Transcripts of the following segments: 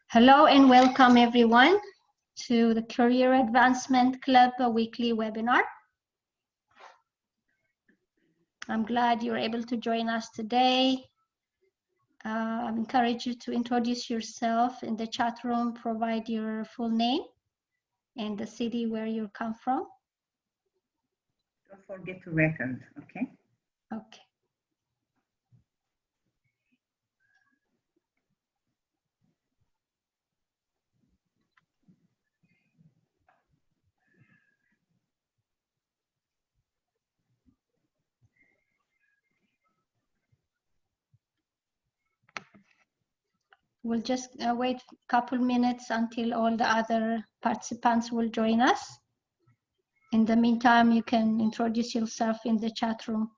Hello and welcome everyone to the Career Advancement Club weekly webinar. I'm glad you're able to join us today. I encourage you to introduce yourself in the chat room, provide your full name and the city where you come from. Don't forget to record, okay? Okay. We'll just wait a couple minutes until all the other participants will join us. In the meantime, you can introduce yourself in the chat room.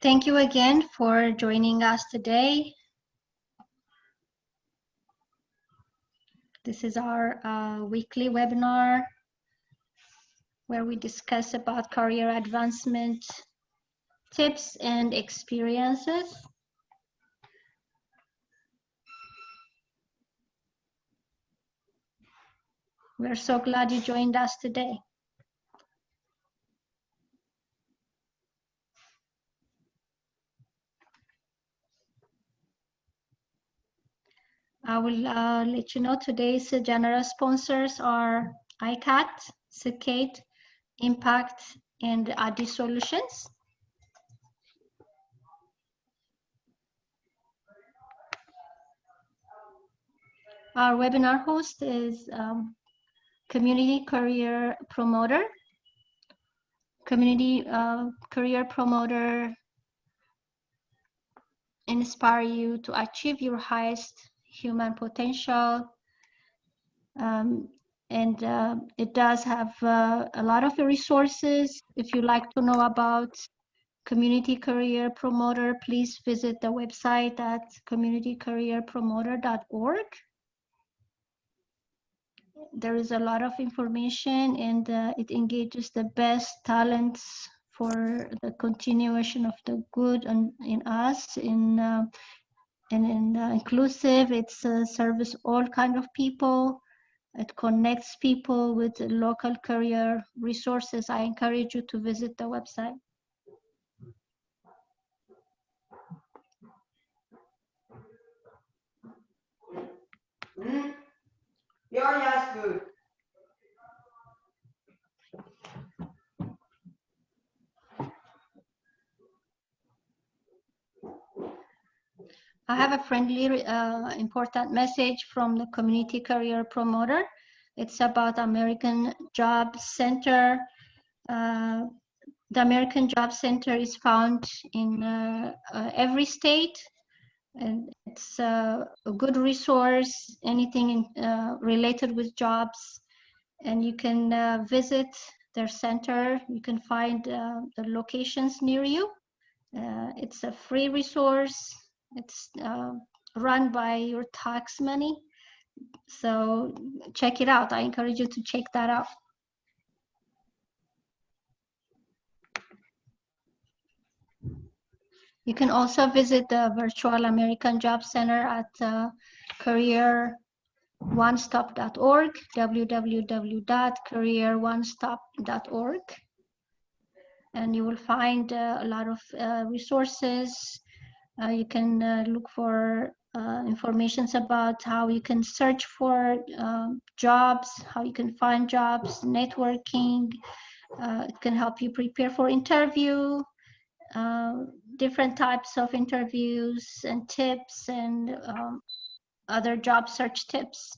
Thank you again for joining us today. This is our weekly webinar where we discuss about career advancement tips and experiences. We're so glad you joined us today. I will let you know today's general sponsors are ICAT, Secate, Impact, and ADI Solutions. Our webinar host is Community Career Promoter. Community Career Promoter inspire you to achieve your highest human potential. It does have a lot of resources. If you like to know about Community Career Promoter, please visit the website at communitycareerpromoter.org. There is a lot of information and it engages the best talents for the continuation of the good in us, and inclusive. It's serves all kind of people. It connects people with local career resources. I encourage you to visit the website. I have a friendly, important message from the Community Career Promoter. It's about American Job Center. The American Job Center is found in every state, and it's a good resource, anything related with jobs. And you can visit their center. You can find the locations near you. It's a free resource. It's run by your tax money. So check it out. I encourage you to check that out. You can also visit the virtual American Job Center at careeronestop.org, www.careeronestop.org. and you will find a lot of resources. You can look for information about how you can search for jobs, how you can find jobs, networking. It can help you prepare for interview, different types of interviews and tips, and other job search tips.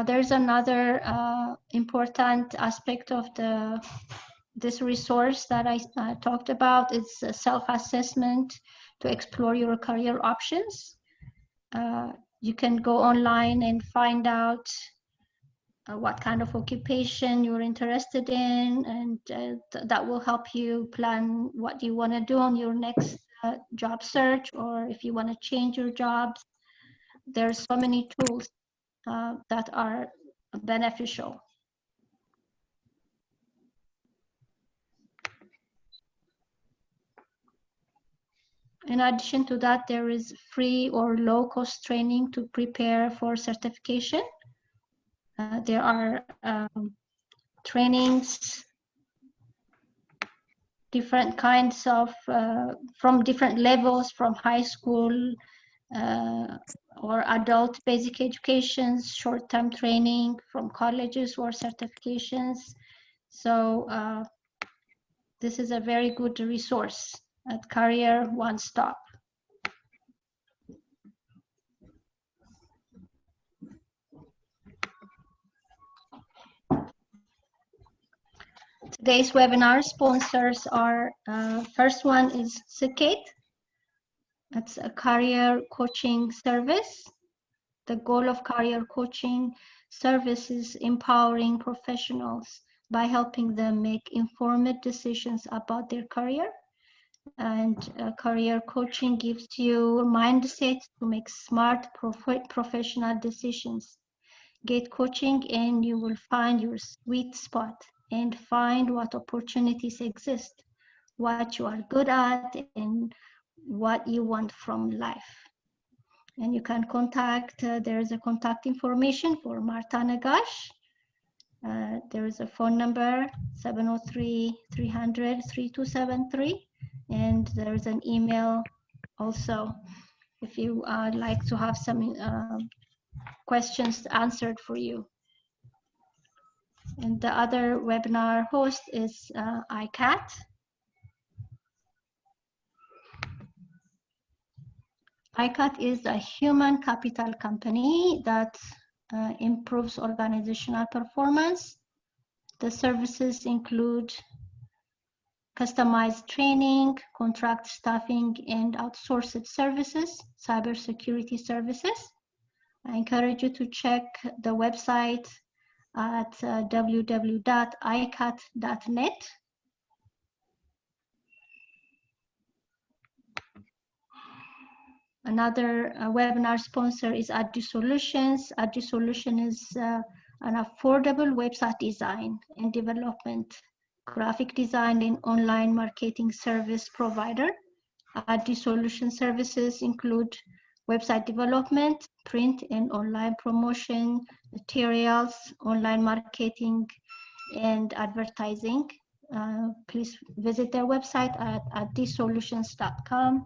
There's another important aspect of this resource that I talked about. It's a self-assessment to explore your career options. You can go online and find out what kind of occupation you're interested in, and that will help you plan what you want to do on your next job search, or if you want to change your jobs. There's so many tools that are beneficial. In addition to that, there is free or low-cost training to prepare for certification. There are trainings, different kinds of, from different levels, from high school or adult basic educations, short-term training from colleges or certifications. So this is a very good resource at Career One Stop. Today's webinar sponsors are, first one is Secate. It's a career coaching service. The goal of career coaching service is empowering professionals by helping them make informed decisions about their career. And career coaching gives you a mindset to make smart professional decisions. Get coaching and you will find your sweet spot and find what opportunities exist, what you are good at, and what you want from life. And you can contact, there is a contact information for Marta Nagash. There is a phone number, 703-300-3273. And there is an email also, if you like to have some questions answered for you. And the other webinar host is ICAT. ICAT is a human capital company that improves organizational performance. The services include customized training, contract staffing, and outsourced services, cybersecurity services. I encourage you to check the website at www.icat.net. Another webinar sponsor is Adju Solutions. Adju Solution is an affordable website design and development, graphic design, and online marketing service provider. Adju Solution services include website development, print and online promotion, materials, online marketing, and advertising. Please visit their website at adjusolutions.com.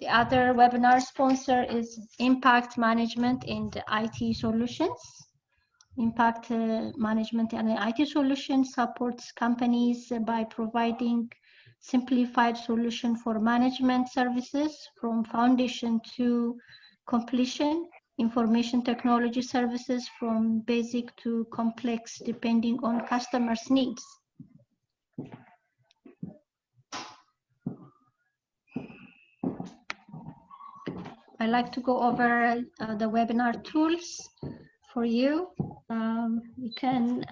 The other webinar sponsor is Impact Management and IT Solutions. Impact Management and IT Solutions supports companies by providing simplified solution for management services from foundation to completion, information technology services from basic to complex depending on customers' needs. I like to go over the webinar tools for you. You can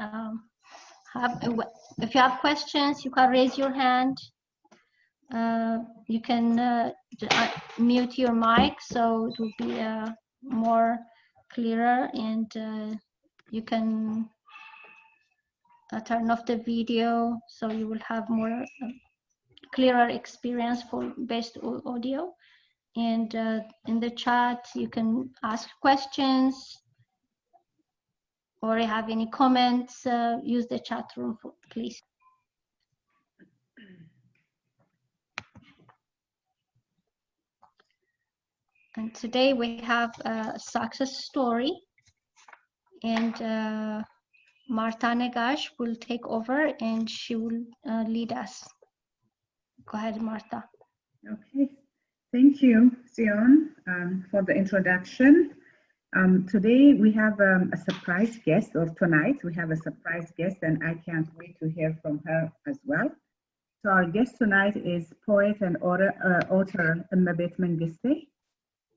if you have questions, you can raise your hand. You can mute your mic so it will be more clearer, and you can turn off the video so you will have more clearer experience for best audio. And in the chat, you can ask questions or have any comments. Use the chat room, please. And today we have a success story, and Marta Negash will take over and she will lead us. Go ahead, Marta. Okay, thank you, Sion, for the introduction. Today we have a surprise guest, or tonight we have a surprise guest, and I can't wait to hear from her as well. So our guest tonight is poet and author Emebet Mengiste.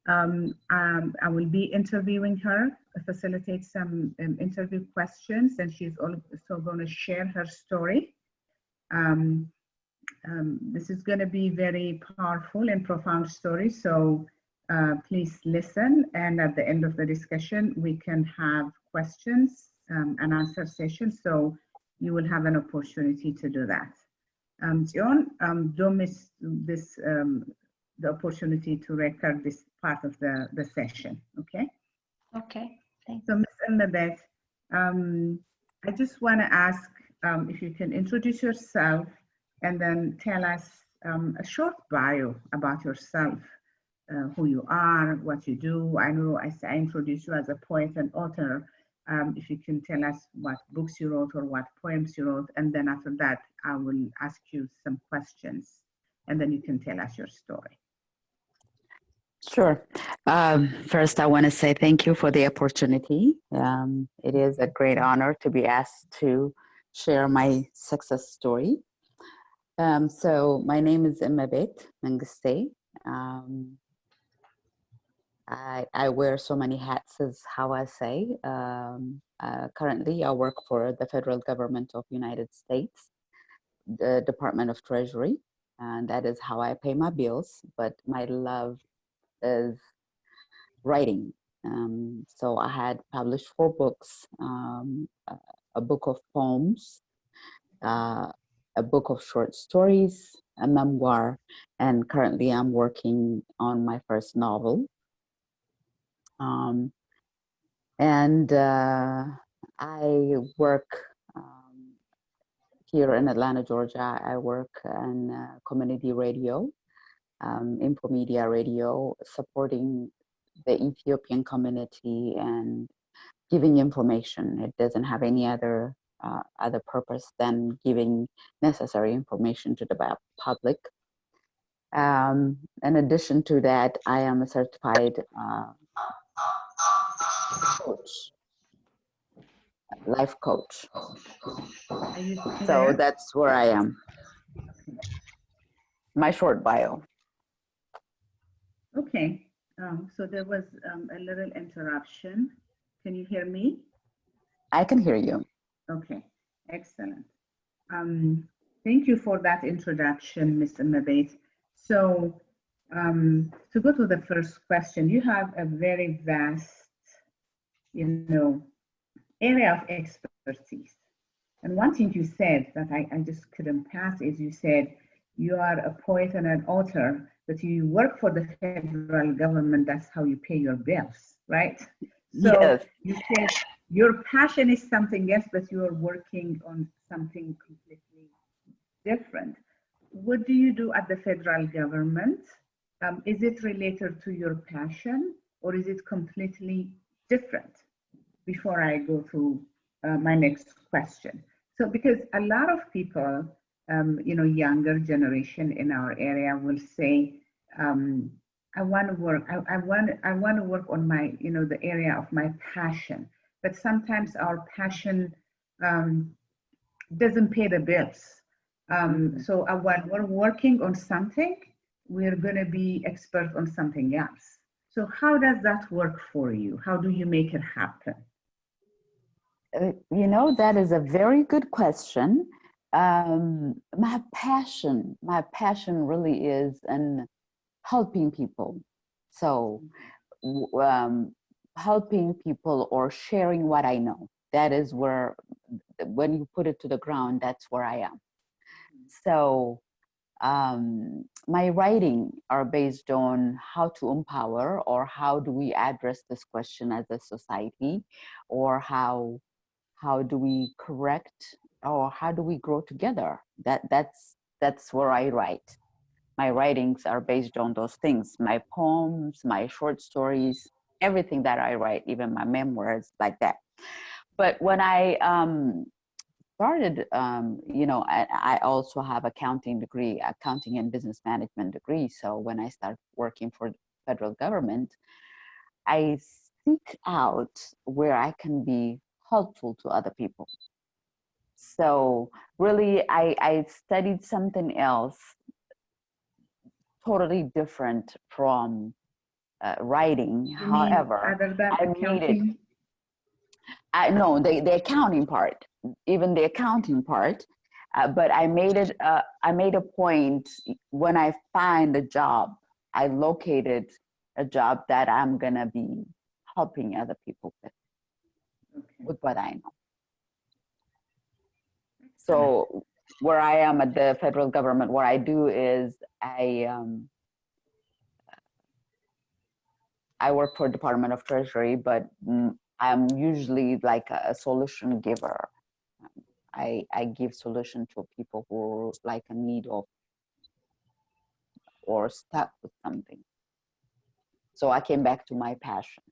I will be interviewing her, facilitate some interview questions, and she's also going to share her story. This is going to be very powerful and profound story, so please listen, and at the end of the discussion we can have questions and answer session, so you will have an opportunity to do that. John, don't miss this, the opportunity to record this part of the session, okay? Okay, thanks. So Ms. Emebet, I just want to ask if you can introduce yourself and then tell us a short bio about yourself, who you are, what you do. I know I introduced you as a poet and author. If you can tell us what books you wrote or what poems you wrote, and then after that, I will ask you some questions, and then you can tell us your story. Sure. First, I want to say thank you for the opportunity. It is a great honor to be asked to share my success story. So my name is Emebet Mengiste. I wear so many hats, is how I say. Currently, I work for the federal government of United States, the Department of Treasury, and that is how I pay my bills. But my love is writing. So I had published 4 books, a book of poems, a book of short stories, a memoir, and currently I'm working on my first novel. I work here in Atlanta, Georgia. I work in community radio, Infomedia Radio, supporting the Ethiopian community and giving information. It doesn't have any other purpose than giving necessary information to the public. In addition to that, I am a certified coach, life coach. So that's where I am. My short bio. Okay, so there was a little interruption. Can you hear me? I can hear you. Okay, excellent. Thank you for that introduction, Ms. Emebet. So to go to the first question, you have a very vast, area of expertise. And one thing you said that I just couldn't pass is you said you are a poet and an author, but you work for the federal government. That's how you pay your bills, right? So yes. You said your passion is something else, but you are working on something completely different. What do you do at the federal government? Is it related to your passion, or is it completely different? Before I go to my next question. So because a lot of people, younger generation in our area will say, I want to work, I want to work on my, the area of my passion, but sometimes our passion doesn't pay the bills. So when we're working on something, we're going to be expert on something else. So how does that work for you? How do you make it happen? That is a very good question. My passion really is in helping people. So helping people or sharing what I know. That is where when you put it to the ground, that's where I am. So my writing are based on how to empower, or how do we address this question as a society, or how do we correct, or how do we grow together. That's where I write. My writings are based on those things, my poems, my short stories, everything that I write, even my memoirs, like that. But when I started, I also have accounting and business management degree. So when I started working for the federal government, I seek out where I can be helpful to other people. So really, I studied something else totally different from writing. You mean However, other than I made it. accounting? No, the accounting part, even the accounting part. But I made it. I made a point when I find a job. I located a job that I'm gonna be helping other people with what I know. So where I am at the federal government, what I do is I work for Department of Treasury, but I'm usually like a solution giver. I give solution to people who are like in need of or stuck with something. So I came back to my passion.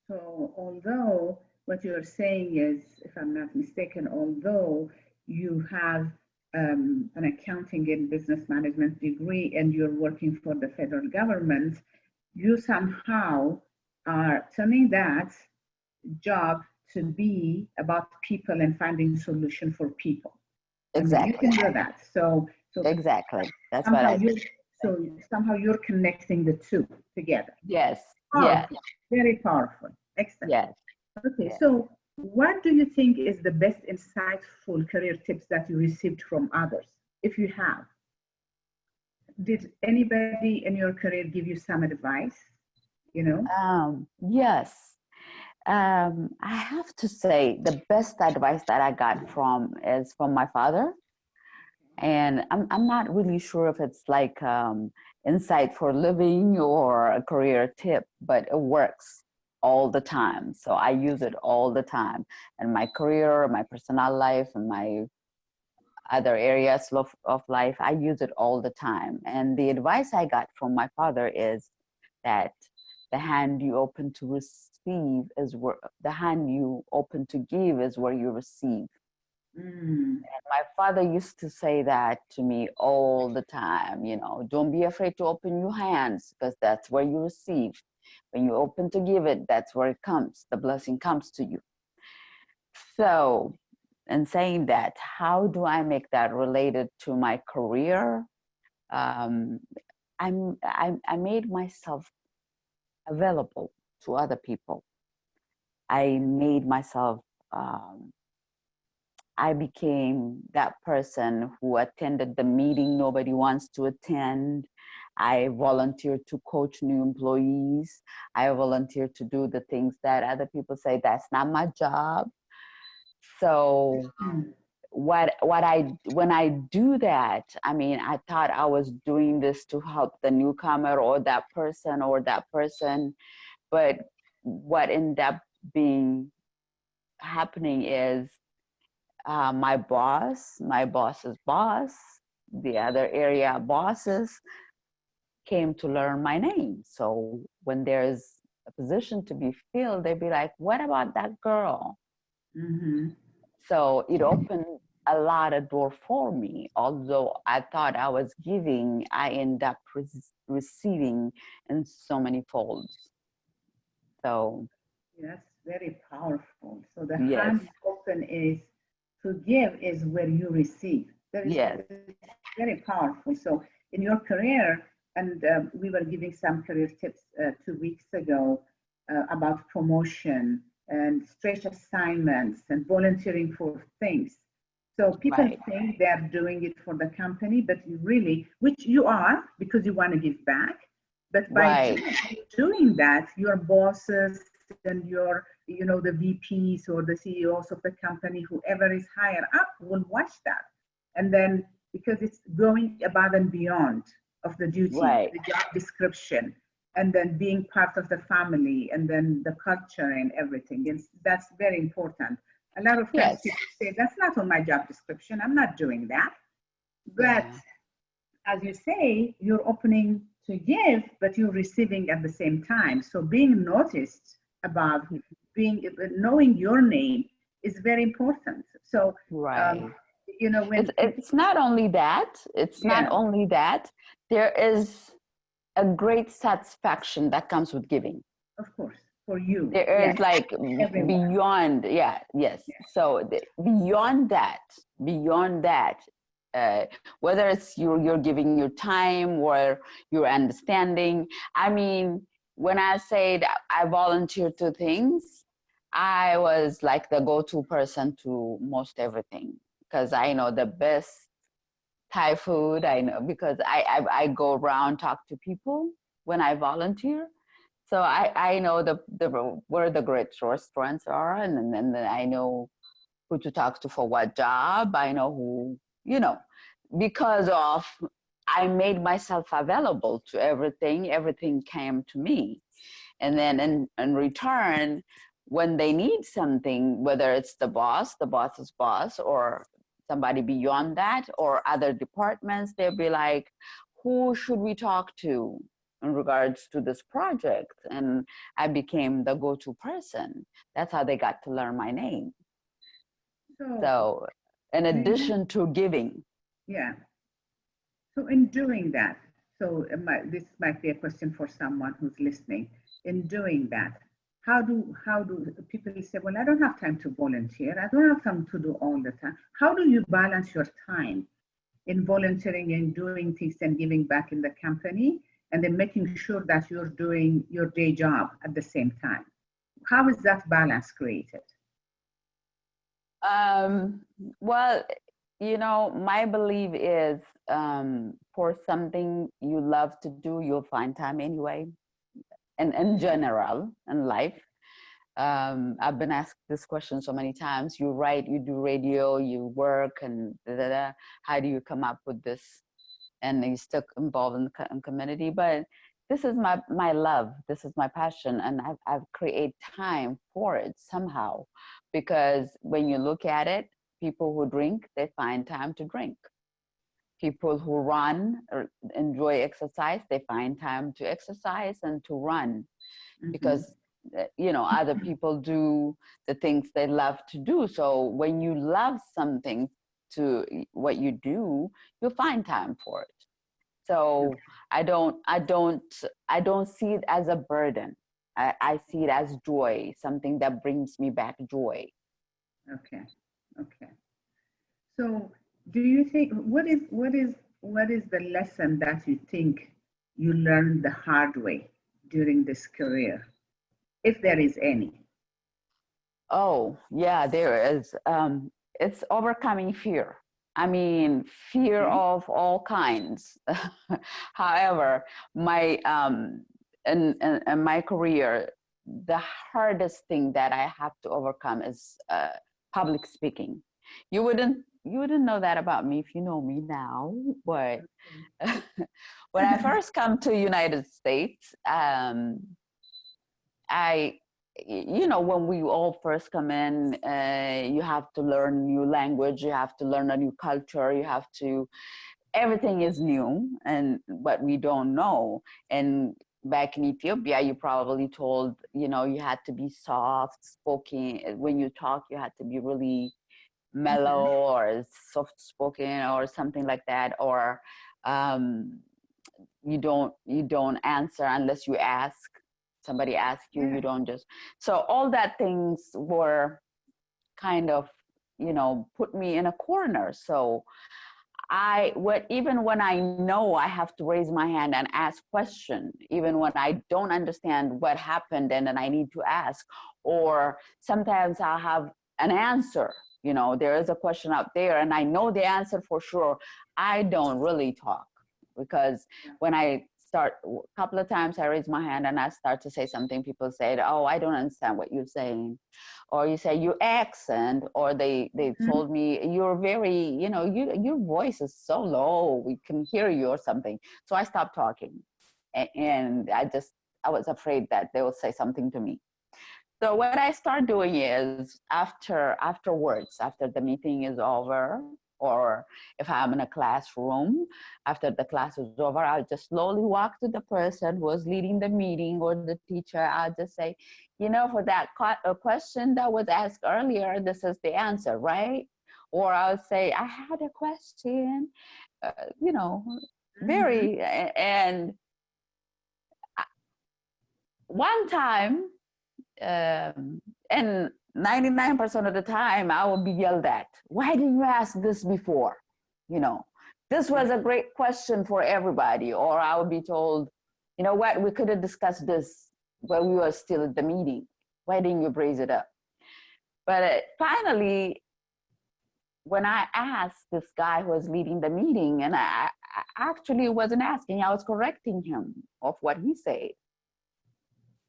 So although what you're saying is, if I'm not mistaken, although you have an accounting and business management degree and you're working for the federal government, you somehow are turning that job to be about people and finding solution for people. Exactly. I mean, you can do that. So exactly. That's what I do. So somehow you're connecting the two together. Yes. Powerful. Yes. Very powerful. Excellent. Yes. Okay. Yes. So what do you think is the best insightful career tips that you received from others, if you have? Did anybody in your career give you some advice? Yes. I have to say the best advice that I got is from my father. And I'm not really sure if it's like insight for living or a career tip, but it works all the time. So I use it all the time in my career, my personal life, and my other areas of life. I use it all the time. And the advice I got from my father is that the hand you open to receive is where the hand you open to give is where you receive. And my father used to say that to me all the time, don't be afraid to open your hands, because that's where you receive. When you open to give it, that's where it comes. The blessing comes to you. So, in saying that, how do I make that related to my career? I made myself available to other people. I made myself I became that person who attended the meeting nobody wants to attend. I volunteered to coach new employees. I volunteered to do the things that other people say, that's not my job. So when I do that, I mean, I thought I was doing this to help the newcomer or that person. But what ended up being happening is my boss's boss, the other area bosses came to learn my name. So when there's a position to be filled, they'd be like, what about that girl? Mm-hmm. So it opened a lot of doors for me. Although I thought I was giving, I end up receiving in so many folds. So yes, very powerful. So the yes. hand open is to give is where you receive. That is Yes. very powerful. So in your career, and we were giving some career tips 2 weeks ago about promotion and stretch assignments and volunteering for things. So people Right. think they're doing it for the company, but you really, which you are because you want to give back, but by Right. doing that, your bosses then your, you know, the VPs or the CEOs of the company, whoever is higher up, will watch that. And then, because it's going above and beyond of the duty, Right. the job description, and then being part of the family, and then the culture and everything. And that's very important. A lot of times Yes. people say, that's not on my job description, I'm not doing that. But Yeah. as you say, you're opening to give, but you're receiving at the same time. So being noticed about knowing your name is very important. So, Right. you know, when It's not only that, it's not yeah, only that, there is a great satisfaction that comes with giving. of course, for you, There yes, is like everyone. beyond, yeah, yes. Yeah. So beyond that, whether it's you're giving your time or your understanding. I mean, when I say that I volunteer to things, I was like the go-to person to most everything because I know the best Thai food. I know because I go around talk to people when I volunteer. So I know where the great restaurants are, and then I know who to talk to for what job. I know who, you know, because of I made myself available to everything. Everything came to me, and then in return, when they need something, whether it's the boss's boss, or somebody beyond that, or other departments, they'll be like, who should we talk to in regards to this project? And I became the go-to person. That's how they got to learn my name. So, So in do you, addition to giving. yeah. So in doing that, so this might be a question for someone who's listening. In doing that, how do people say, well, I don't have time to volunteer. I don't have time to do all the time. How do you balance your time in volunteering and doing things and giving back in the company, and then making sure that you're doing your day job at the same time? How is that balance created? Um, well, you know, my belief is for something you love to do, you'll find time anyway. And in general, in life, I've been asked this question so many times. You write, you do radio, you work, and da, da, da. How do you come up with this? And you still involved in the community. But this is my love. This is my passion, and I've created time for it somehow, because when you look at it, people who drink, they find time to drink. People who run or enjoy exercise, they find time to exercise and to run, because you know, other people do the things they love to do. So when you love something, to what you do, you'll find time for it. So I don't see it as a burden. I see it as joy, something that brings me back joy. Okay, okay. So, do you think what is the lesson that you think you learned the hard way during this career, if there is any? Oh, yeah, there is. It's overcoming fear. I mean, fear Okay. of all kinds. However, my in my career, the hardest thing that I have to overcome is public speaking. You wouldn't know that about me if you know me now, but when I first come to United States, I, you know, when we all first come in, you have to learn new language, you have to learn a new culture, you have to, everything is new and what we don't know. And back in Ethiopia, you probably told, you know, you had to be soft spoken. When you talk, you had to be really mellow or soft spoken or something like that. Or um, you don't answer unless you ask. Somebody asks you, Yeah. you don't just. So all that things were kind of, you know, put me in a corner. So even when I know I have to raise my hand and ask question, even when I don't understand what happened and then I need to ask, or sometimes I have an answer, you know, there is a question out there and I know the answer for sure, I don't really talk, because when I start, a couple of times I raise my hand and I start to say something. People say, oh, I don't understand what you're saying. Or you say, your accent, or they told me, you're very, your voice is so low, we can hear you or something. So I stopped talking. And I was afraid that they would say something to me. So what I start doing is afterwards, after the meeting is over, or if I'm in a classroom, after the class is over, I'll just slowly walk to the person who was leading the meeting or the teacher. I'll just say, for that question that was asked earlier, this is the answer, right? Or I'll say, I had a question, very, and one time, and 99% of the time I will be yelled at. Why didn't you ask this before? This was a great question for everybody. Or I will be told, you know what, we could have discussed this when we were still at the meeting. Why didn't you raise it up? But finally, when I asked this guy who was leading the meeting, and I actually wasn't asking, I was correcting him of what he said.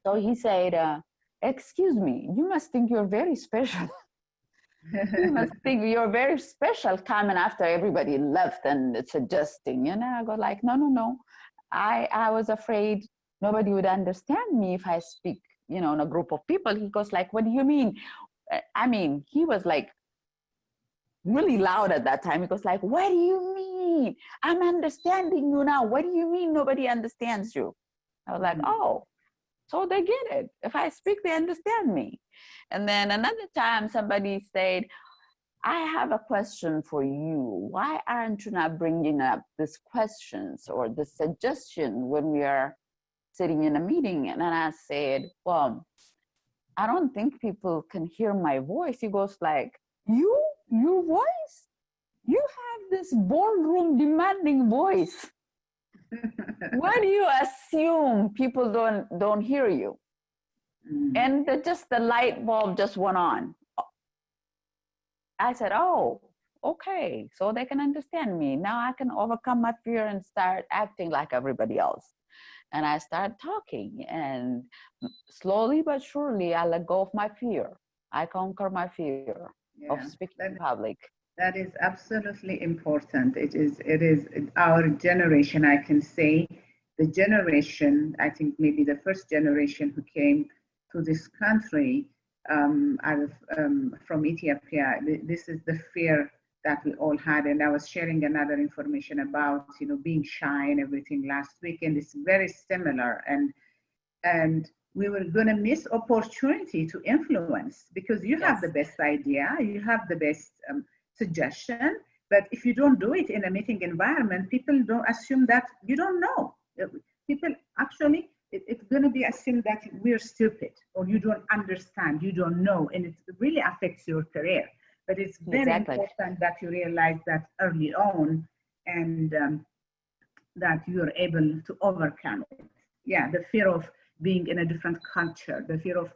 So he said, excuse me, you must think you're very special. You must think you're very special coming after everybody left and suggesting, I go like, no. I was afraid nobody would understand me if I speak, in a group of people. He goes like, what do you mean? I mean, he was like really loud at that time. He goes like, what do you mean? I'm understanding you now. What do you mean nobody understands you? I was like, oh. So they get it. If I speak, they understand me. And then another time somebody said, I have a question for you. Why aren't you not bringing up these questions or the suggestion when we are sitting in a meeting? And then I said, well, I don't think people can hear my voice. He goes like, your voice? You have this boardroom demanding voice. Why do you assume people don't hear you? And the light bulb just went on. I said, oh, okay, so they can understand me. Now I can overcome my fear and start acting like everybody else. And I started talking, and slowly but surely I let go of my fear. I conquer my fear of speaking in public. That is absolutely important. It is our generation, I can say, the generation, I think maybe the first generation who came to this country from Ethiopia. This is the fear that we all had. And I was sharing another information about, being shy and everything last week. And it's very similar. And we were going to miss opportunity to influence, because you have the best idea, you have the best suggestion, but if you don't do it in a meeting environment, people don't assume that you don't know. People actually, it's going to be assumed that we're stupid or you don't understand, you don't know, and it really affects your career. But it's very important that you realize that early on, and that you're able to overcome it. Yeah, the fear of being in a different culture, the fear of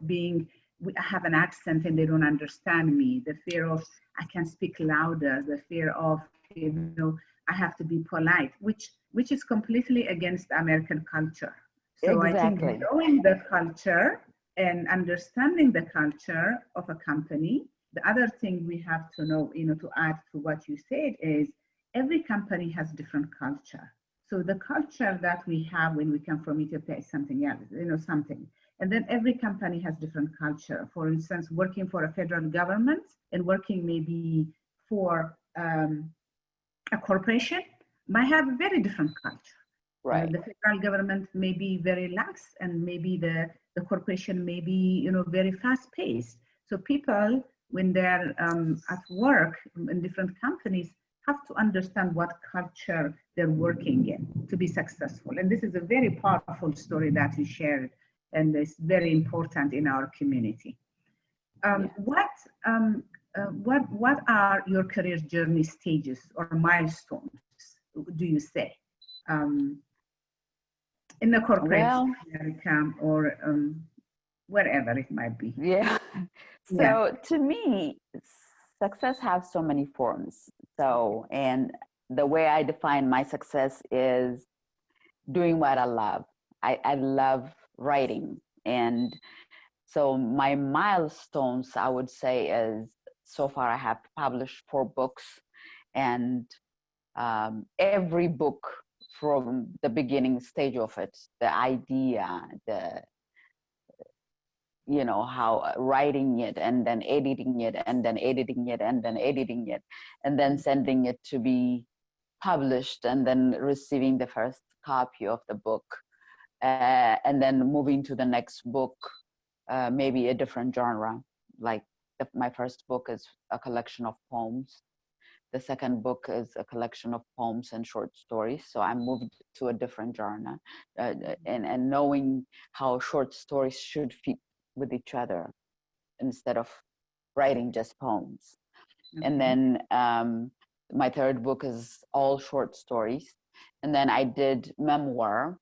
I have an accent and they don't understand me, the fear of I can speak louder, the fear of, I have to be polite, which is completely against American culture. So I think knowing the culture and understanding the culture of a company, the other thing we have to know, to add to what you said, is every company has different culture. So the culture that we have when we come from Ethiopia is something else, something. And then every company has different culture. For instance, working for a federal government and working maybe for a corporation might have a very different culture. Right. The federal government may be very lax, and maybe the corporation may be, very fast paced. So people, when they're at work in different companies, have to understand what culture they're working in to be successful. And this is a very powerful story that you shared, and it's very important in our community. What are your career journey stages or milestones, do you say, in the corporate America or wherever it might be? So to me, success has so many forms. So, and the way I define my success is doing what I love. I love writing. And so my milestones, I would say, is so far I have published 4 books, and every book from the beginning stage of it, the idea, the how writing it and then editing it and then editing it and then editing it and then sending it to be published and then receiving the first copy of the book, and then moving to the next book, maybe a different genre. Like my first book is a collection of poems. The second book is a collection of poems and short stories. So I moved to a different genre, and knowing how short stories should fit with each other instead of writing just poems. Okay. And then my third book is all short stories. And then I did memoir,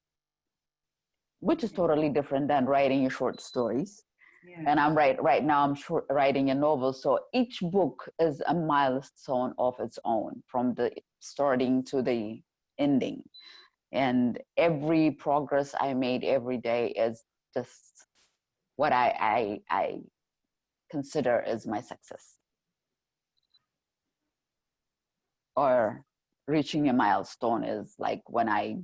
which is totally different than writing short stories. Yeah. And I'm right now I'm writing a novel. So each book is a milestone of its own, from the starting to the ending. And every progress I made every day is just what I consider as my success, or reaching a milestone is like when I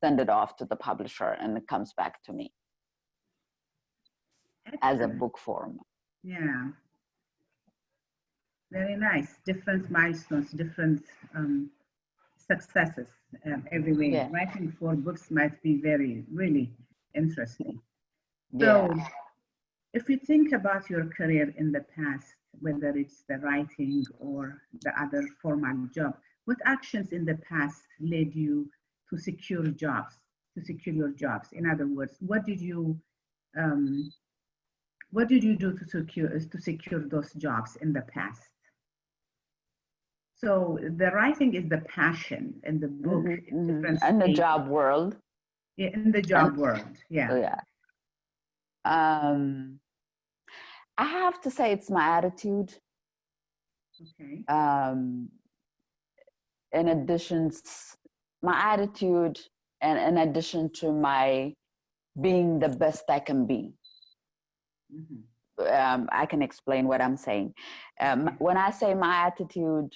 send it off to the publisher and it comes back to me as a Excellent. book form. Yeah. Very nice. Different milestones, different successes everywhere. Yeah. Writing 4 books might be really interesting. Yeah. So, if you think about your career in the past, whether it's the writing or the other formal job, what actions in the past led you to secure jobs, to secure your jobs? In other words, what did you do to secure those jobs in the past? So the writing is the passion, and the book is different And the stages. job world. Yeah, in the job world, yeah. Yeah. I have to say it's my attitude. Okay. In addition, my attitude, and in addition to my being the best I can be. I can explain what I'm saying. When I say my attitude,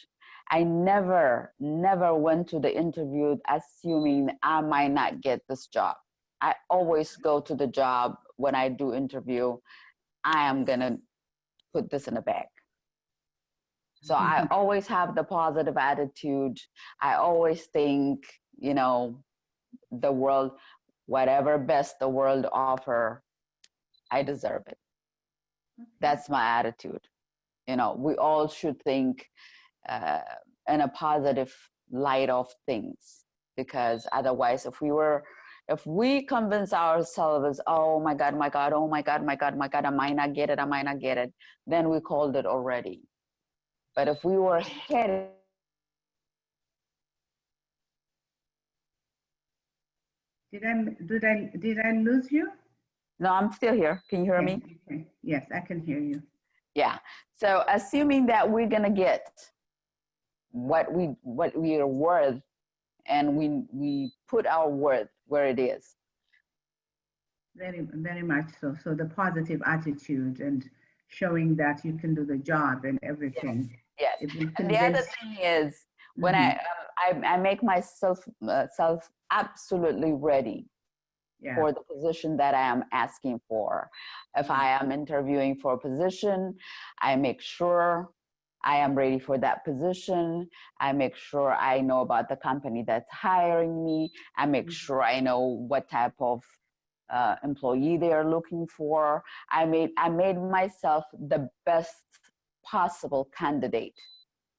I never went to the interview assuming I might not get this job. I always go to the job when I do interview, I am gonna put this in a bag. So I always have the positive attitude. I always think, the world, whatever best the world offer, I deserve it. That's my attitude. We all should think in a positive light of things, because otherwise, if we convince ourselves, oh my God, oh my God, I might not get it, then we called it already. But if we were headed, Did I lose you? no, I'm still here. Can you hear me? Okay. Yes, I can hear you. Yeah. So assuming that we're gonna get what we are worth, and we put our worth where it is. Very much so. So the positive attitude and showing that you can do the job and everything. Yes. And the other thing is, when I make myself absolutely ready for the position that I am asking for. If I am interviewing for a position, I make sure I am ready for that position. I make sure I know about the company that's hiring me. I make sure I know what type of employee they are looking for. I made myself the best possible candidate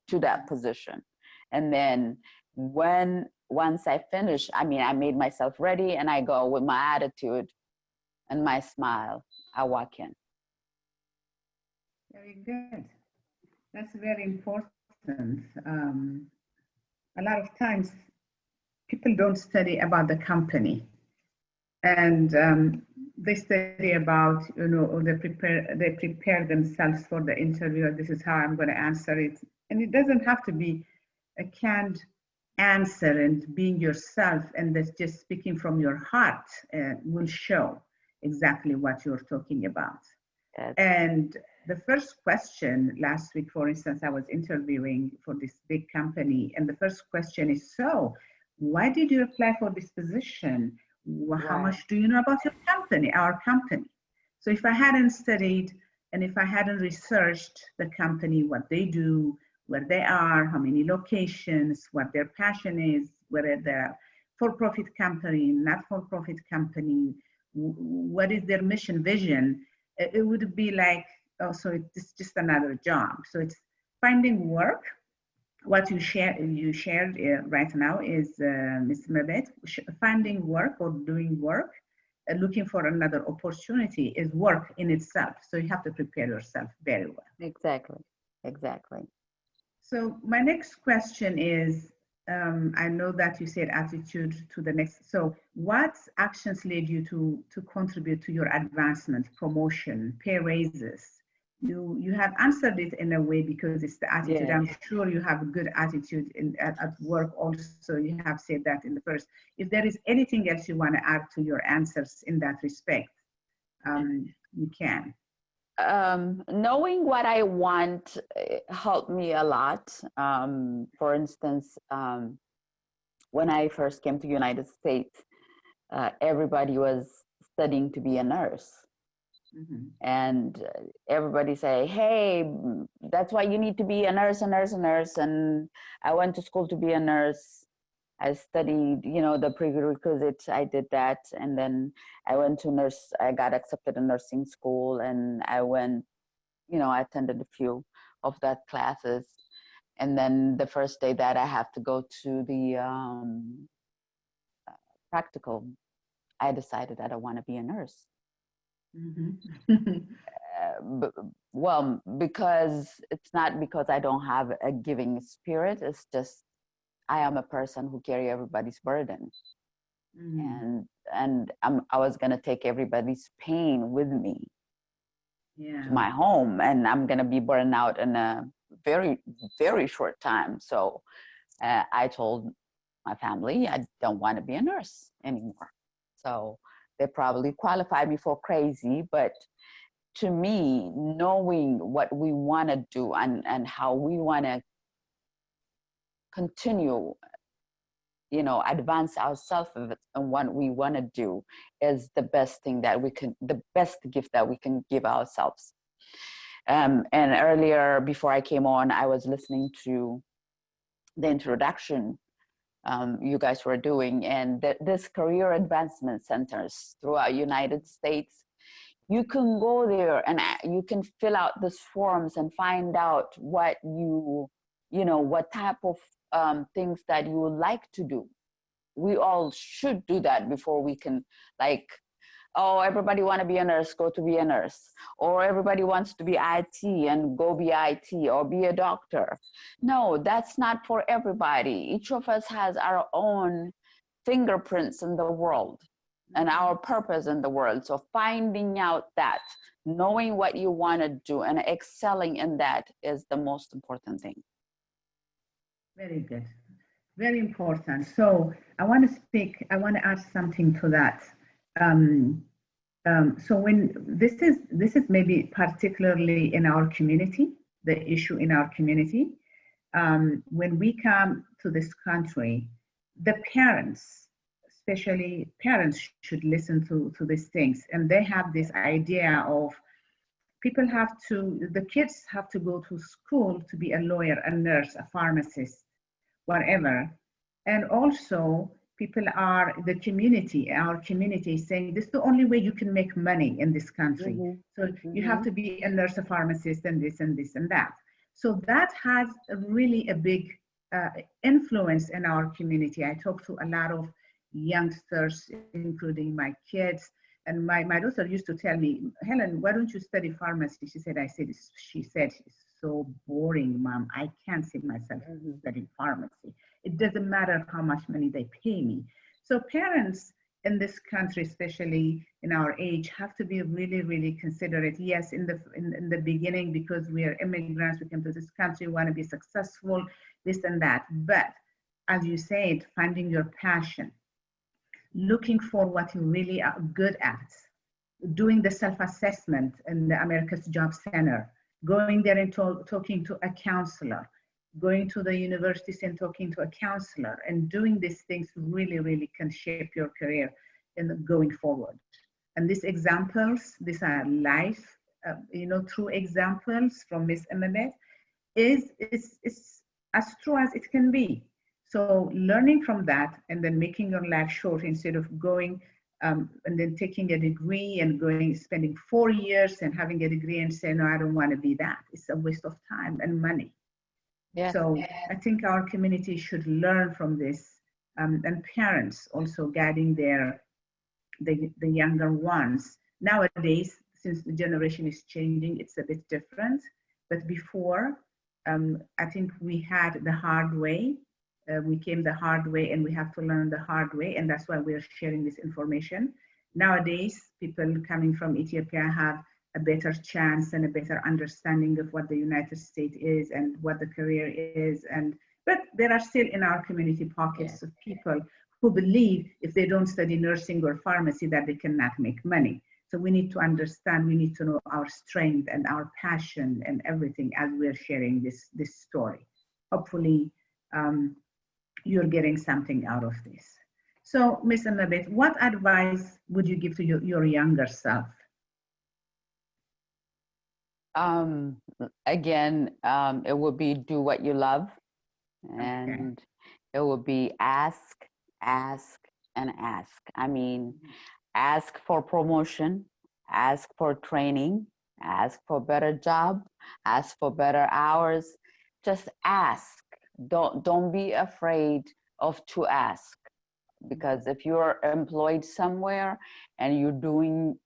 to that position. And then once I finish, I made myself ready, and I go with my attitude and my smile, I walk in. Very good. That's very important. A lot of times people don't study about the company, and they study about, or they prepare themselves for the interview. This is how I'm going to answer it. And it doesn't have to be a canned answer and being yourself and that's just speaking from your heart will show exactly what you're talking about. Yes. And the first question last week, for instance, I was interviewing for this big company, and the first question is, so why did you apply for this position? How Right. much do you know about your company, our company? So if I hadn't studied and if I hadn't researched the company, what they do, where they are, how many locations, what their passion is, whether they're for-profit company, not for-profit company, what is their mission, vision, it would be like, oh, so it's just another job. So it's finding work. What you shared right now is, Ms. Emebet, finding work or doing work, looking for another opportunity is work in itself. So you have to prepare yourself very well. Exactly. Exactly. So my next question is, I know that you said attitude to the next. So what actions led you to contribute to your advancement, promotion, pay raises? You have answered it in a way because it's the attitude. Yes. I'm sure you have a good attitude at work also. You have said that in the first. If there is anything else you want to add to your answers in that respect, you can. Knowing what I want helped me a lot. For instance, when I first came to United States, everybody was studying to be a nurse. Mm-hmm. And everybody say, hey, that's why you need to be a nurse, a nurse, a nurse. And I went to school to be a nurse. I studied, the prerequisites. I did that. And then I went to nurse. I got accepted in nursing school, and I went, I attended a few of that classes. And then the first day that I have to go to the practical, I decided that I want to be a nurse. Mm-hmm. Well, because it's not because I don't have a giving spirit. It's just I am a person who carry everybody's burden, and I was gonna take everybody's pain with me to my home, and I'm gonna be burned out in a very, very short time. So I told my family I don't want to be a nurse anymore. So they probably qualified me for crazy, but to me, knowing what we want to do and how we want to continue, advance ourselves and what we want to do is the best thing that the best gift that we can give ourselves. And earlier, before I came on, I was listening to the introduction you guys were doing, and this career advancement centers throughout United States. You can go there and you can fill out these forms and find out what what type of things that you would like to do. We all should do that before we can, like, oh, everybody want to be a nurse, go to be a nurse. Or everybody wants to be IT and go be IT or be a doctor. No, that's not for everybody. Each of us has our own fingerprints in the world and our purpose in the world. So finding out that, knowing what you want to do and excelling in that is the most important thing. Very good. Very important. So I want to add something to that. So when this is maybe particularly in our community, the issue in our community, when we come to this country, the parents, especially parents, should listen to these things, and they have this idea of the kids have to go to school to be a lawyer, a nurse, a pharmacist, whatever. And also people are our community is saying this is the only way you can make money in this country. So you have to be a nurse, a pharmacist, and this and this and that. So that has really a big influence in our community. I talk to a lot of youngsters, including my kids. And my daughter used to tell me, Helen, why don't you study pharmacy? She said, it's so boring, Mom. I can't see myself studying pharmacy. It doesn't matter how much money they pay me. So parents in this country, especially in our age, have to be really, really considerate. Yes, in the beginning, because we are immigrants, we came to this country, we want to be successful, this and that. But as you said, finding your passion, looking for what you really are good at, doing the self-assessment in the America's Job Center, going there and talking to a counselor, going to the universities and talking to a counselor, and doing these things really, really can shape your career in going forward. And these examples, these are life, true examples from Miss Emebet, is as true as it can be. So learning from that and then making your life short instead of going and then taking a degree and spending 4 years and having a degree and saying, no, I don't want to be that. It's a waste of time and money. Yes. So I think our community should learn from this, and parents also guiding the younger ones. Nowadays, since the generation is changing, it's a bit different. But before, I think we had the hard way. We came the hard way, and we have to learn the hard way, and that's why we're sharing this information. Nowadays, people coming from Ethiopia have a better chance and a better understanding of what the United States is and what the career is. But there are still in our community pockets of people who believe if they don't study nursing or pharmacy that they cannot make money. So we need to understand, we need to know our strength and our passion and everything as we're sharing this story. Hopefully, you're getting something out of this. So, Ms. Emebet, what advice would you give to your younger self? Again, it would be do what you love, and it would be ask, and ask. I mean, ask for promotion, ask for training, ask for better job, ask for better hours. Just ask. Don't be afraid of to ask, because if you're employed somewhere and you're doing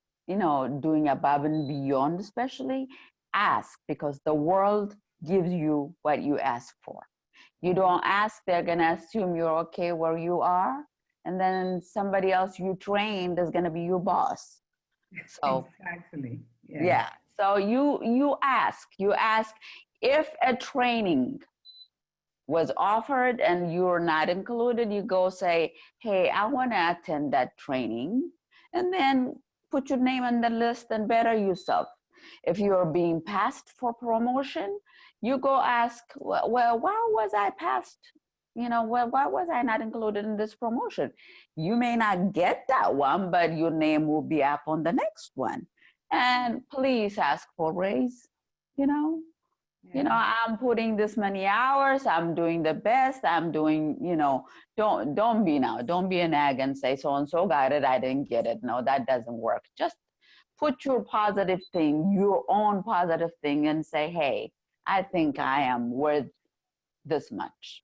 above and beyond, especially, ask, because the world gives you what you ask for. You don't ask, they're gonna assume you're okay where you are, and then somebody else you trained is gonna be your boss. So exactly. yeah. So you ask if a training was offered and you're not included, you go say, hey, I want to attend that training, and then put your name on the list and better yourself. If you're being passed for promotion, you go ask, well, why was I passed? Well, why was I not included in this promotion? You may not get that one, but your name will be up on the next one. And please ask for raise, I'm putting this many hours, I'm doing the best, I'm doing, don't be an egg and say so-and-so got it, I didn't get it. No, that doesn't work. Just put your positive thing, your own positive thing, and say, hey, I think I am worth this much.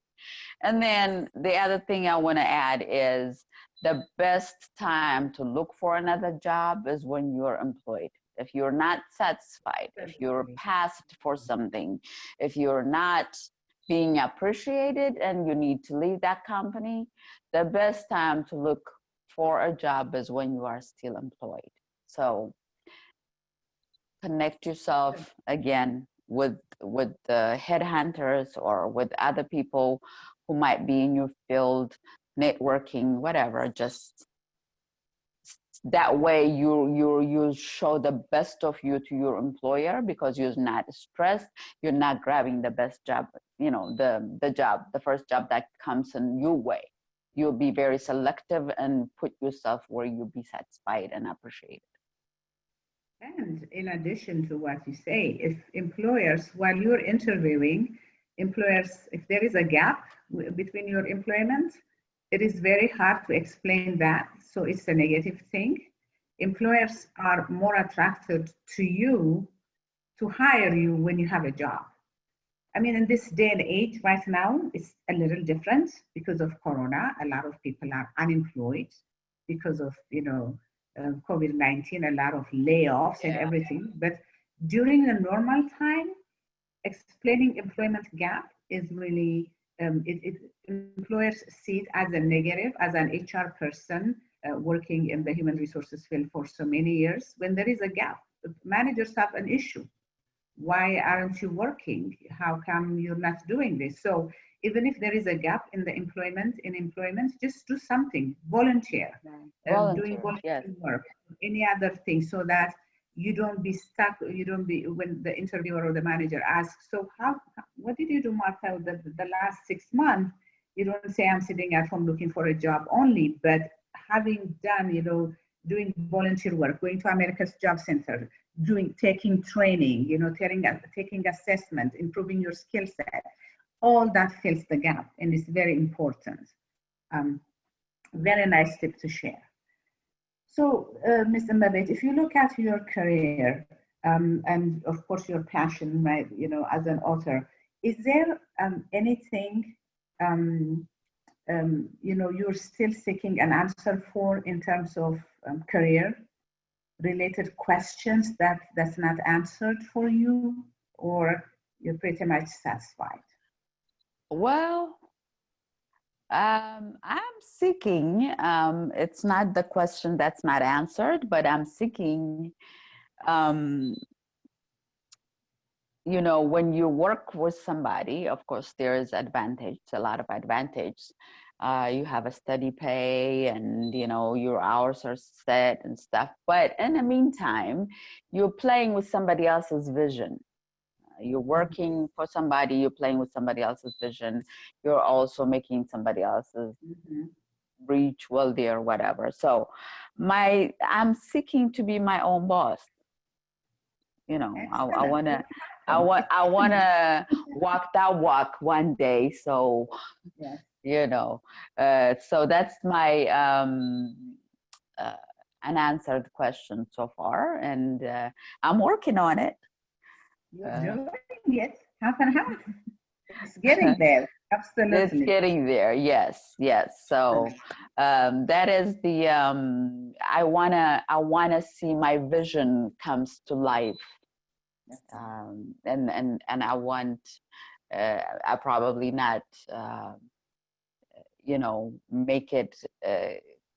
And then the other thing I want to add is the best time to look for another job is when you're employed. If you're not satisfied, if you're passed for something, if you're not being appreciated and you need to leave that company, the best time to look for a job is when you are still employed. So connect yourself again with the headhunters or with other people who might be in your field, networking, whatever. Just that way you show the best of you to your employer, because you're not stressed, you're not grabbing the best job, the first job that comes in your way. You'll be very selective and put yourself where you'll be satisfied and appreciated. And in addition to what you say, if employers, while you're interviewing, if there is a gap between your employment, it is very hard to explain that. So it's a negative thing. Employers are more attracted to you to hire you when you have a job. I mean, in this day and age right now, it's a little different because of Corona. A lot of people are unemployed because of, COVID-19, a lot of layoffs and everything. But during the normal time, explaining employment gap is really, employers see it as a negative. As an HR person working in the human resources field for so many years, when there is a gap, managers have an issue. Why aren't you working? How come you're not doing this? So even if there is a gap in the employment, just do something, volunteer, doing Volunteer, yes. volunteer work, any other thing, so that you don't be stuck, you don't be, when the interviewer or the manager asks, so what did you do, Martha, the last 6 months? You don't say, I'm sitting at home looking for a job only, but having done, doing volunteer work, going to America's Job Center, taking training, taking assessment, improving your skill set, all that fills the gap, and it's very important. Very nice tip to share. So, Ms. Emebet, if you look at your career, and of course your passion, right, as an author, is there anything you're still seeking an answer for in terms of career related questions that's not answered for you, or you're pretty much satisfied? Well, I'm seeking, it's not the question that's not answered, but I'm seeking, when you work with somebody, of course, there is advantage, a lot of advantage. You have a steady pay and, your hours are set and stuff. But in the meantime, you're playing with somebody else's vision. You're working for somebody, you're playing with somebody else's vision. You're also making somebody else's reach wealthy or whatever. So I'm seeking to be my own boss. I want to walk that walk one day. So, so that's my unanswered question so far. And I'm working on it. You're doing it, half and half. It's getting there, absolutely. It's getting there, yes. So that is the I wanna see my vision comes to life, and I want I probably not make it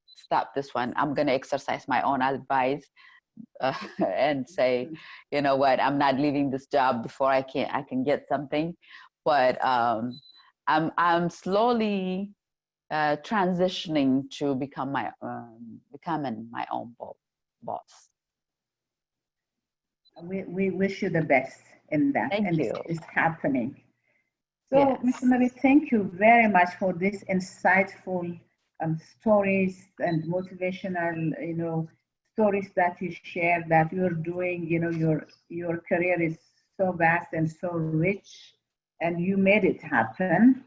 stop this one. I'm gonna exercise my own advice. And say, you know what, I'm not leaving this job before I can get something, but I'm slowly transitioning to becoming my own boss. We wish you the best in that. Thank you. It's happening. So, Ms. Emebet, thank you very much for this insightful stories and motivational, stories that you share, that you're doing. Your career is so vast and so rich, and you made it happen.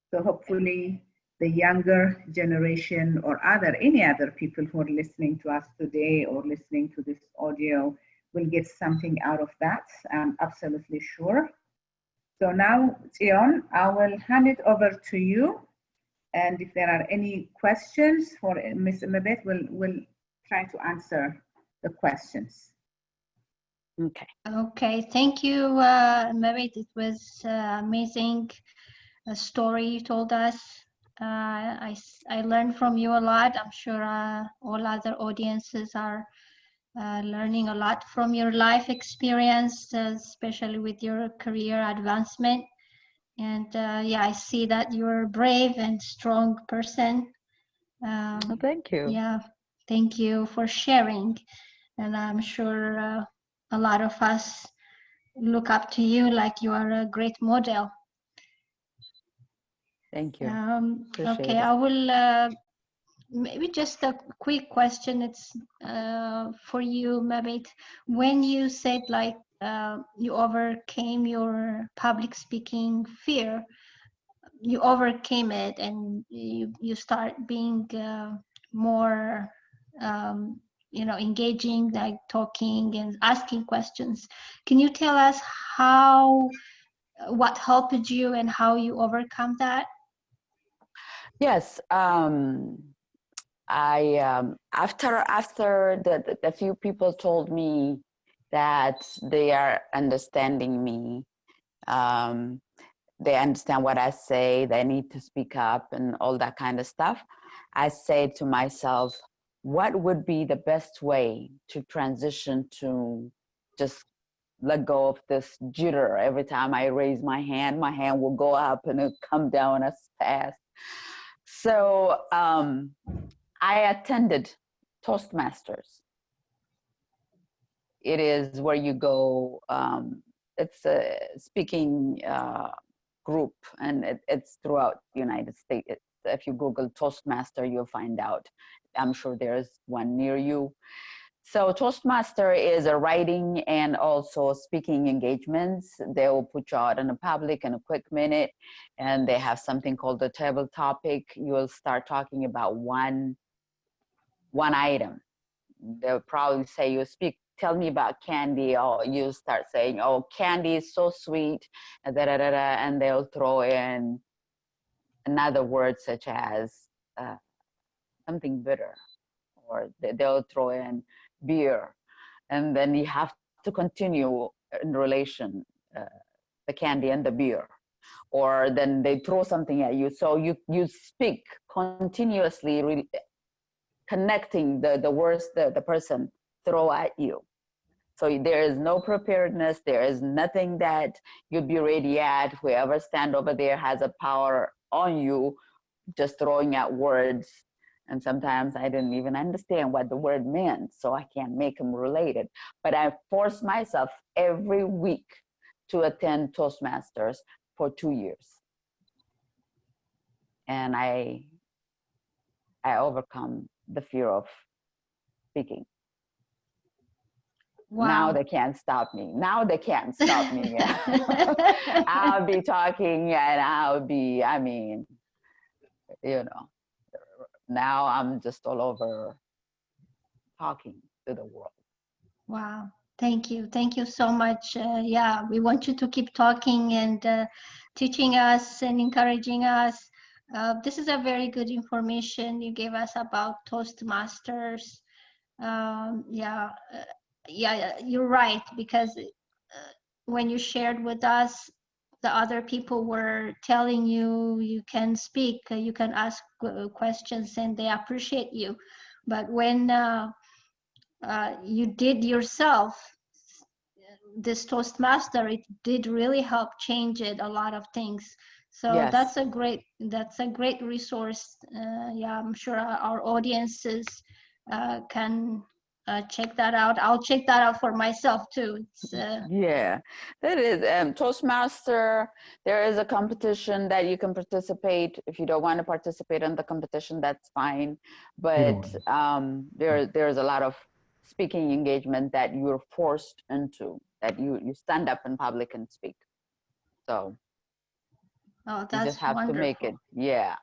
So hopefully the younger generation or any other people who are listening to us today or listening to this audio will get something out of that. I'm absolutely sure. So now, Tion, I will hand it over to you. And if there are any questions for Ms. Emebet, we'll try to answer the questions. Okay, thank you, Emebet. It was amazing story you told us. I learned from you a lot. I'm sure all other audiences are learning a lot from your life experience, especially with your career advancement. And I see that you're a brave and strong person. Thank you. Yeah, thank you for sharing. And I'm sure a lot of us look up to you like you are a great model. Thank you. Okay, I will maybe just a quick question. It's for you, Mabit. When you said you overcame your public speaking fear, you overcame it and you start being more engaging, like talking and asking questions. Can you tell us what helped you and how you overcome that? Yes. I after the few people told me that they are understanding me, they understand what I say, they need to speak up and all that kind of stuff, I say to myself, what would be the best way to transition to just let go of this jitter. Every time I raise my hand will go up and it'll come down as fast. So I attended Toastmasters. It is where you go, it's a speaking group, and it's throughout the United States. If you Google Toastmaster, you'll find out. I'm sure there's one near you. So Toastmaster is a writing and also speaking engagements. They will put you out in the public in a quick minute, and they have something called the table topic. You will start talking about one item. They'll probably say, you speak, tell me about candy, or you start saying, oh, candy is so sweet, and and they'll throw in another word such as something bitter, or they'll throw in beer, and then you have to continue in relation the candy and the beer, or then they throw something at you. So you speak continuously, connecting the words the person throw at you. So there is no preparedness. There is nothing that you'd be ready at. Whoever stand over there has a power on you, just throwing out words. And sometimes I didn't even understand what the word meant, so I can't make them related. But I forced myself every week to attend Toastmasters for 2 years. And I overcome the fear of speaking. Wow. Now they can't stop me. I'll be talking, and now I'm just all over talking to the world. Wow. Thank you. Thank you so much. Yeah, we want you to keep talking and teaching us and encouraging us. This is a very good information you gave us about Toastmasters. Yeah, you're right, because when you shared with us, the other people were telling you you can speak, you can ask questions, and they appreciate you. But when you did yourself this Toastmaster, it did really help change it, a lot of things. So Yes. that's a great resource. Yeah, I'm sure our audiences can check that out. I'll check that out for myself too. It's, yeah, that is Toastmaster. There is a competition that you can participate. If you don't want to participate in the competition, that's fine. But there's a lot of speaking engagement that you're forced into, that you stand up in public and speak. So oh, you that's just have wonderful. to make it. Yeah.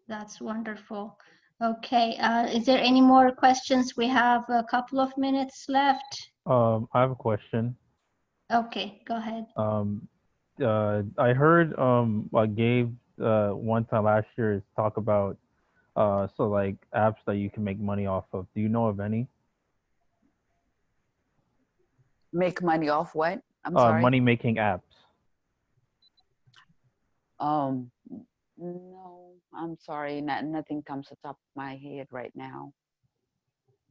That's wonderful. Okay, is there any more questions? We have a couple of minutes left. I have a question. Okay, go ahead. I heard Gabe one time last year talk about so like apps that you can make money off of. Do you know of any? Make money off what? I'm sorry. Money making apps. No, I'm sorry. Nothing comes to top of my head right now.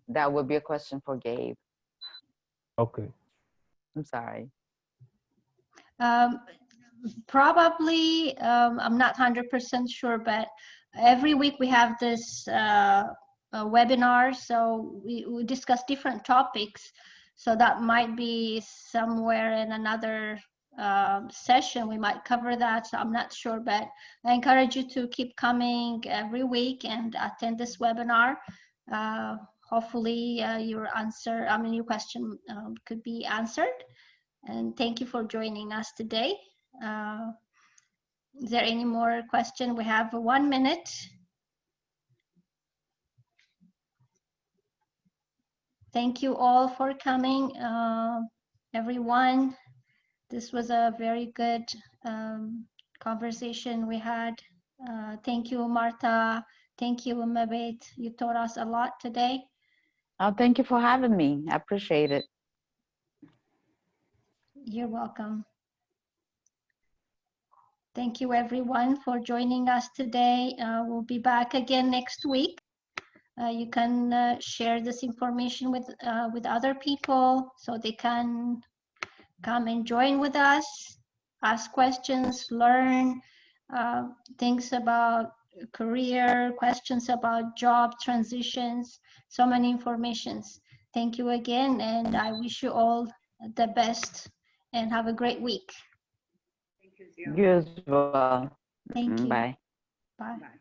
That would be a question for Gabe. Okay. I'm sorry. Probably, I'm not 100% sure, but every week we have this webinar, so we discuss different topics. So that might be somewhere in another session, we might cover that. So I'm not sure, but I encourage you to keep coming every week and attend this webinar. Hopefully your question could be answered. And thank you for joining us today. Is there any more question? We have 1 minute. Thank you all for coming, everyone. This was a very good conversation we had. Thank you, Martha. Thank you, Emebet. You taught us a lot today. Oh, thank you for having me. I appreciate it. You're welcome. Thank you, everyone, for joining us today. We'll be back again next week. You can share this information with other people so they can come and join with us, ask questions, learn things about career, questions about job transitions, so many informations. Thank you again, and I wish you all the best and have a great week. Thank you, Zion. You as well. Thank you. Bye. Bye. Bye.